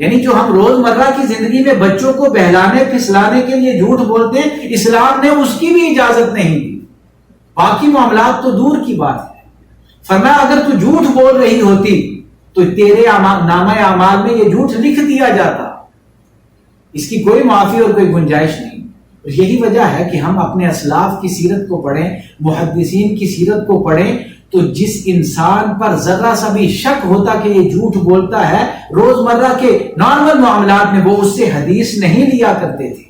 یعنی جو ہم روزمرہ کی زندگی میں بچوں کو بہلانے پھسلانے کے لیے جھوٹ بولتے ہیں، اسلام نے اس کی بھی اجازت نہیں دی، باقی معاملات تو دور کی بات ہے۔ فرمایا اگر تو جھوٹ بول رہی ہوتی تو تیرے نامہ اعمال میں یہ جھوٹ لکھ دیا جاتا، اس کی کوئی معافی اور کوئی گنجائش نہیں۔ یہی وجہ ہے کہ ہم اپنے اسلاف کی سیرت کو پڑھیں، محدثین کی سیرت کو پڑھیں، تو جس انسان پر ذرا سا بھی شک ہوتا کہ یہ جھوٹ بولتا ہے روزمرہ کے نارمل معاملات میں، وہ اس سے حدیث نہیں لیا کرتے تھے،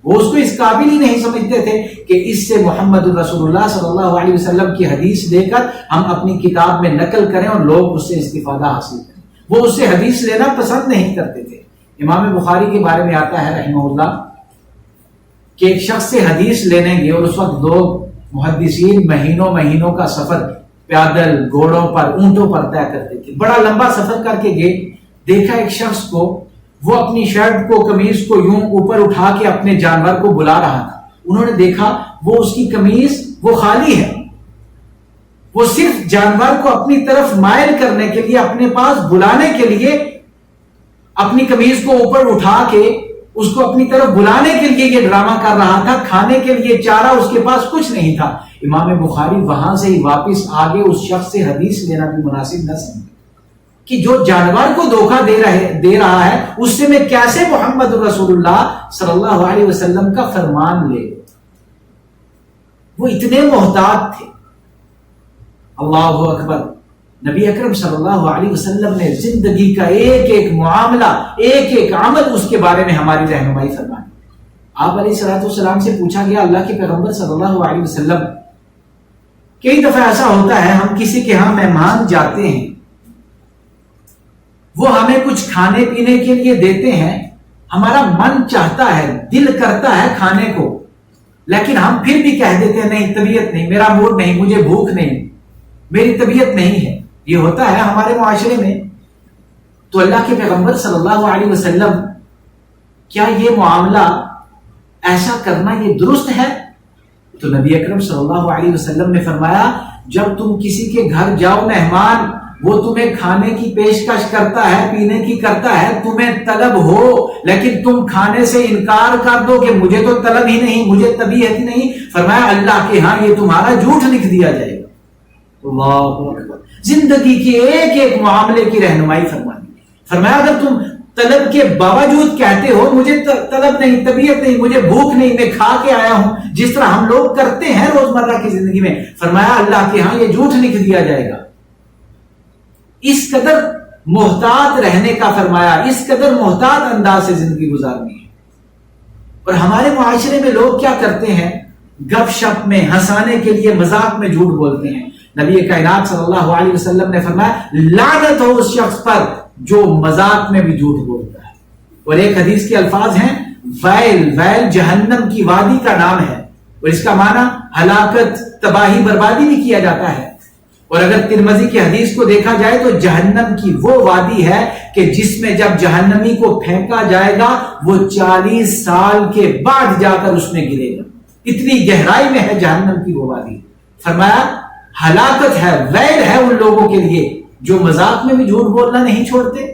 وہ اس کو اس قابل ہی نہیں سمجھتے تھے کہ اس سے محمد رسول اللہ صلی اللہ علیہ وسلم کی حدیث لے کر ہم اپنی کتاب میں نقل کریں اور لوگ اس سے استفادہ حاصل کریں۔ وہ اس سے حدیث لینا پسند نہیں کرتے تھے۔ امام بخاری کے بارے میں آتا ہے رحمہ اللہ کہ ایک شخص سے حدیث لینے گئے، اور اس وقت لوگ محدثین مہینوں کا سفر پیادل، گھوڑوں پر، اونٹوں پر طے کرتے تھے، بڑا لمبا سفر کر کے گئے، دیکھا ایک شخص کو، وہ اپنی شرٹ کو، قمیض کو یوں اوپر اٹھا کے اپنے جانور کو بلا رہا تھا۔ انہوں نے دیکھا وہ اس کی قمیض وہ خالی ہے، وہ صرف جانور کو اپنی طرف مائل کرنے کے لیے، اپنے پاس بلانے کے لیے اپنی قمیض کو اوپر اٹھا کے اس کو اپنی طرف بلانے کے لیے یہ ڈرامہ کر رہا تھا، کھانے کے لیے چارہ اس کے پاس کچھ نہیں تھا۔ امام بخاری وہاں سے ہی واپس آگے اس شخص سے حدیث لینا بھی مناسب نہ سمجھے کہ جو جانور کو دھوکہ دے رہا ہے اس سے میں کیسے محمد رسول اللہ صلی اللہ علیہ وسلم کا فرمان لے۔ وہ اتنے محتاط تھے۔ اللہ اکبر۔ نبی اکرم صلی اللہ علیہ وسلم نے زندگی کا ایک ایک معاملہ، ایک ایک عمل اس کے بارے میں ہماری رہنمائی فرمائی۔ آپ علیہ الصلوۃ والسلام سے پوچھا گیا، اللہ کے پیغمبر صلی اللہ علیہ وسلم، کئی دفعہ ایسا ہوتا ہے ہم کسی کے ہاں مہمان جاتے ہیں، وہ ہمیں کچھ کھانے پینے کے لیے دیتے ہیں، ہمارا من چاہتا ہے، دل کرتا ہے کھانے کو، لیکن ہم پھر بھی کہہ دیتے ہیں نہیں، طبیعت نہیں، میرا موڈ نہیں، مجھے بھوک نہیں، میری طبیعت نہیں ہے۔ یہ ہوتا ہے ہمارے معاشرے میں۔ تو اللہ کے پیغمبر صلی اللہ علیہ وسلم، کیا یہ معاملہ ایسا کرنا یہ درست ہے؟ تو نبی اکرم صلی اللہ علیہ وسلم نے فرمایا، جب تم کسی کے گھر جاؤ مہمان، وہ تمہیں کھانے کی پیشکش کرتا ہے، پینے کی کرتا ہے، تمہیں طلب ہو، لیکن تم کھانے سے انکار کر دو کہ مجھے تو طلب ہی نہیں، مجھے طبیعت ہی نہیں، فرمایا اللہ کے ہاں یہ تمہارا جھوٹ لکھ دیا جائے گا۔ اللہ اکبر۔ زندگی کے ایک ایک معاملے کی رہنمائی فرمانی۔ فرمایا اگر تم طلب کے باوجود کہتے ہو مجھے طلب نہیں، طبیعت نہیں، مجھے بھوک نہیں، میں کھا کے آیا ہوں، جس طرح ہم لوگ کرتے ہیں روزمرہ کی زندگی میں، فرمایا اللہ کے ہاں یہ جھوٹ لکھ دیا جائے گا۔ اس قدر محتاط رہنے کا فرمایا، اس قدر محتاط انداز سے زندگی گزارنی ہے۔ اور ہمارے معاشرے میں لوگ کیا کرتے ہیں، گپ شپ میں، ہنسانے کے لیے، مذاق میں جھوٹ بولتے ہیں۔ نبی کائنات صلی اللہ علیہ وسلم نے فرمایا لعنت ہو اس شخص پر جو مذاق میں بھی جھوٹ بولتا ہے۔ اور ایک حدیث کے الفاظ ہیں، ویل، ویل جہنم کی وادی کا نام ہے، اور اس کا معنی ہلاکت، تباہی، بربادی بھی کیا جاتا ہے۔ اور اگر ترمذی کی حدیث کو دیکھا جائے تو جہنم کی وہ وادی ہے کہ جس میں جب جہنمی کو پھینکا جائے گا وہ 40 سال کے بعد جا کر اس میں گرے گا، اتنی گہرائی میں ہے جہنم کی وہ وادی۔ فرمایا ہلاکت ہے، ویل ہے ان لوگوں کے لیے جو مذاق میں بھی جھوٹ بولنا نہیں چھوڑتے۔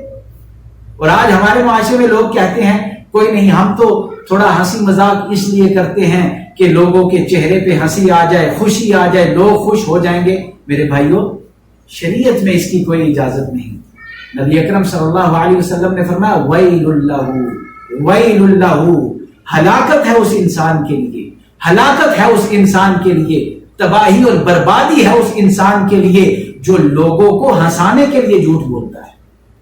اور آج ہمارے معاشرے میں لوگ کہتے ہیں کوئی نہیں، ہم تو تھوڑا ہنسی مذاق اس لیے کرتے ہیں کہ لوگوں کے چہرے پہ ہنسی آ جائے، خوشی آ جائے، لوگ خوش ہو جائیں گے۔ میرے بھائیوں، شریعت میں اس کی کوئی اجازت نہیں۔ نبی اکرم صلی اللہ علیہ وسلم نے فرمایا ویل اللہ، ویل اللہ، ہلاکت ہے اس انسان کے لیے، ہلاکت ہے اس انسان کے لیے، تباہی اور بربادی ہے اس انسان کے لیے جو لوگوں کو ہنسانے کے لیے جھوٹ بولتا ہے۔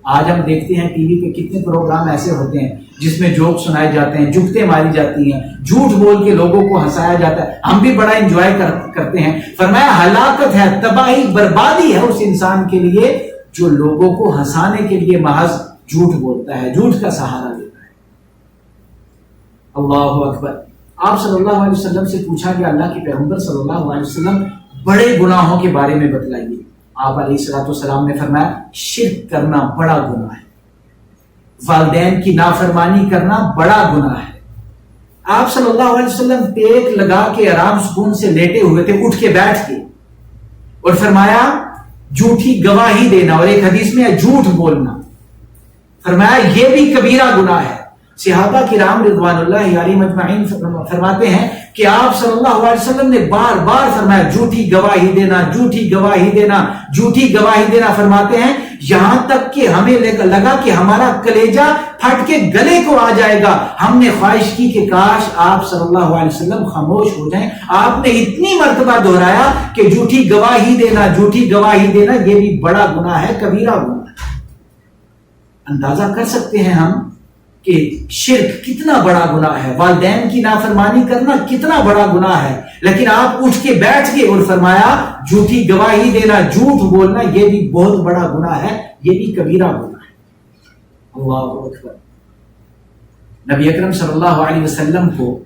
آج ہم دیکھتے ہیں ٹی وی پہ کتنے پروگرام ایسے ہوتے ہیں جس میں جوک سنائے جاتے ہیں، جگتیں ماری جاتی ہیں، جھوٹ بول کے لوگوں کو ہنسایا جاتا ہے، ہم بھی بڑا انجوائے کرتے ہیں۔ فرمایا ہلاکت ہے، تباہی، بربادی ہے اس انسان کے لیے جو لوگوں کو ہنسانے کے لیے محض جھوٹ بولتا ہے، جھوٹ کا سہارا لیتا ہے۔ اللہ اکبر۔ آپ صلی اللہ علیہ وسلم سے پوچھا کہ اللہ کے پیغمبر صلی اللہ علیہ وسلم بڑے گناہوں کے بارے میں بتلائیے۔ آپ علیہ الصلوۃ والسلام نے فرمایا شرک کرنا بڑا گناہ ہے، والدین کی نافرمانی کرنا بڑا گناہ ہے۔ آپ صلی اللہ علیہ وسلم ٹیک لگا کے آرام سکون سے لیٹے ہوئے تھے، اٹھ کے بیٹھ کے، اور فرمایا جھوٹی گواہی دینا، اور ایک حدیث میں ہے جھوٹ بولنا۔ فرمایا یہ بھی کبیرہ گناہ ہے۔ صحابہ کرام رضوان اللہ علیہم اجمعین فرماتے ہیں کہ آپ صلی اللہ علیہ وسلم نے بار بار فرمایا جھوٹی گواہی دینا، جھوٹی گواہی دینا، جھوٹی گواہی دینا، فرماتے ہیں یہاں تک کہ ہمیں لگا کہ ہمارا کلیجہ پھٹ کے گلے کو آ جائے گا۔ ہم نے خواہش کی کہ کاش آپ صلی اللہ علیہ وسلم خاموش ہو جائیں۔ آپ نے اتنی مرتبہ دہرایا کہ جھوٹی گواہی دینا، جھوٹی گواہی دینا یہ بھی بڑا گناہ ہے، کبیرہ گناہ ہے۔ اندازہ کر سکتے ہیں ہم کہ شرک کتنا بڑا گناہ ہے، والدین کی نافرمانی کرنا کتنا بڑا گناہ ہے، لیکن آپ اٹھ کے بیٹھ گئے اور فرمایا جھوٹی گواہی دینا، جھوٹ بولنا یہ بھی بہت بڑا گناہ ہے، یہ بھی کبیرہ گناہ ہے۔ اللہ اکبر۔ نبی اکرم صلی اللہ علیہ وسلم کو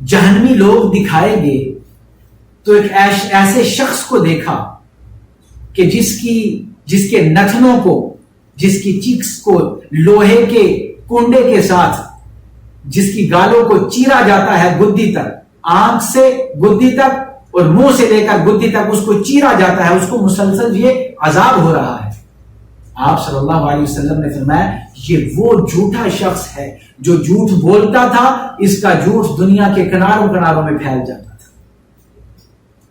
جہنمی لوگ دکھائے گئے تو ایک ایسے شخص کو دیکھا کہ جس کے نتنوں کو، جس کی چیکس کو لوہے کے کنڈے کے ساتھ، جس کی گالوں کو چیرا جاتا ہے گدی تک، آنکھ سے گدی تک اور منہ سے لے کر گدی تک اس کو چیرا جاتا ہے، اس کو مسلسل یہ عذاب ہو رہا ہے۔ آپ صلی اللہ علیہ وسلم نے فرمایا یہ وہ جھوٹا شخص ہے جو جھوٹ بولتا تھا، اس کا جھوٹ دنیا کے کناروں میں پھیل جاتا تھا۔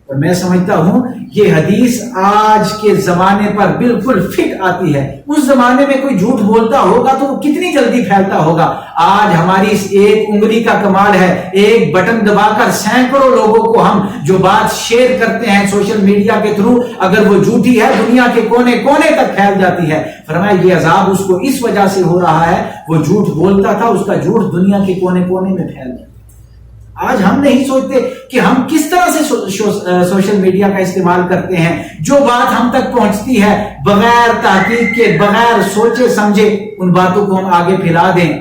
اور میں سمجھتا ہوں یہ حدیث آج کے زمانے پر بالکل فٹ آتی ہے۔ اس زمانے میں کوئی جھوٹ بولتا ہوگا تو وہ کتنی جلدی پھیلتا ہوگا۔ آج ہماری اس ایک انگلی کا کمال ہے، ایک بٹن دبا کر سینکڑوں لوگوں کو ہم جو بات شیئر کرتے ہیں سوشل میڈیا کے تھرو، اگر وہ جھوٹی ہے دنیا کے کونے کونے تک پھیل جاتی ہے۔ فرمایا یہ عذاب اس کو اس وجہ سے ہو رہا ہے، وہ جھوٹ بولتا تھا، اس کا جھوٹ دنیا کے کونے کونے میں پھیل جاتا ہے۔ آج ہم نہیں سوچتے کہ ہم کس طرح سے سوشل میڈیا کا استعمال کرتے ہیں۔ جو بات ہم تک پہنچتی ہے بغیر تحقیق کے، بغیر سوچے سمجھے ان باتوں کو ہم آگے پھیلا دیں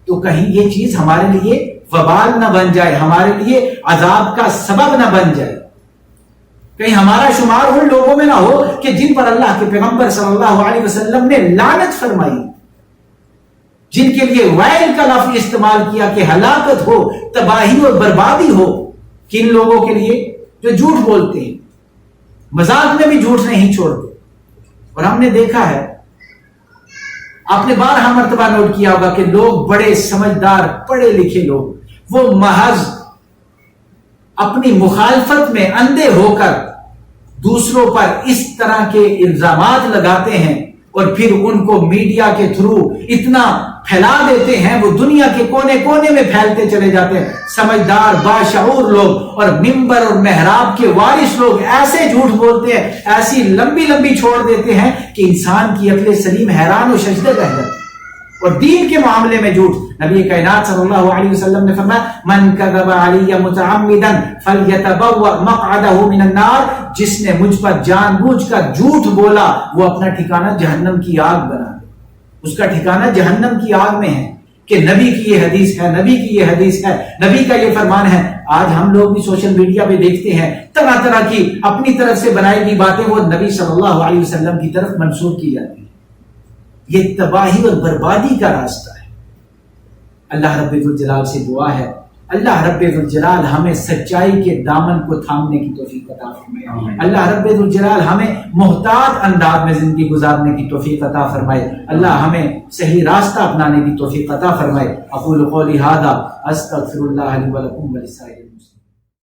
تو کہیں یہ چیز ہمارے لیے وبال نہ بن جائے، ہمارے لیے عذاب کا سبب نہ بن جائے، کہیں ہمارا شمار ان لوگوں میں نہ ہو کہ جن پر اللہ کے پیغمبر صلی اللہ علیہ وسلم نے لعنت فرمائی، جن کے لیے ویل کا لفظ استعمال کیا کہ ہلاکت ہو، تباہی اور بربادی ہو۔ کن لوگوں کے لیے؟ جو جھوٹ بولتے ہیں، مذاق میں بھی جھوٹ نہیں چھوڑتے۔ اور ہم نے دیکھا ہے، آپ نے بارہا مرتبہ نوٹ کیا ہوگا کہ لوگ بڑے سمجھدار پڑھے لکھے لوگ وہ محض اپنی مخالفت میں اندھے ہو کر دوسروں پر اس طرح کے الزامات لگاتے ہیں اور پھر ان کو میڈیا کے تھرو اتنا پھیلا دیتے ہیں، وہ دنیا کے کونے کونے میں پھیلتے چلے جاتے ہیں۔ سمجھدار باشعور لوگ اور منبر اور محراب کے وارث لوگ ایسے جھوٹ بولتے ہیں، ایسی لمبی لمبی چھوڑ دیتے ہیں کہ انسان کی عقل سلیم حیران و ششدر رہ جاتی ہے۔ اور دین کے معاملے میں جھوٹ، نبی کائنات صلی اللہ علیہ وسلم نے فرمایا من کذب علی متعمدا فلیتبوأ مقعدہ من النار، جس نے مجھ پر جان بوجھ کر جھوٹ بولا وہ اپنا ٹھکانہ جہنم کی آگ بنا دے، اس کا ٹھکانہ جہنم کی آگ میں ہے۔ کہ نبی کی یہ حدیث ہے، نبی کی یہ حدیث ہے، نبی کا یہ فرمان ہے۔ آج ہم لوگ بھی سوشل میڈیا پہ دیکھتے ہیں طرح طرح کی اپنی طرف سے بنائی گئی باتیں وہ نبی صلی اللہ علیہ وسلم کی طرف منسوب کی جاتی ہیں۔ یہ تباہی اور بربادی کا راستہ ہے۔ اللہ رب الجلال سے دعا ہے اللہ رب الجلال ہمیں سچائی کے دامن کو تھامنے کی توفیق عطا فرمائے۔ اللہ رب الجلال ہمیں محتاط انداز میں زندگی گزارنے کی توفیق عطا فرمائے۔ اللہ ہمیں صحیح راستہ اپنانے کی توفیق عطا فرمائے۔ اقول قولی ھذا استغفر اللہ لی ولکم ولسائر المسلمین۔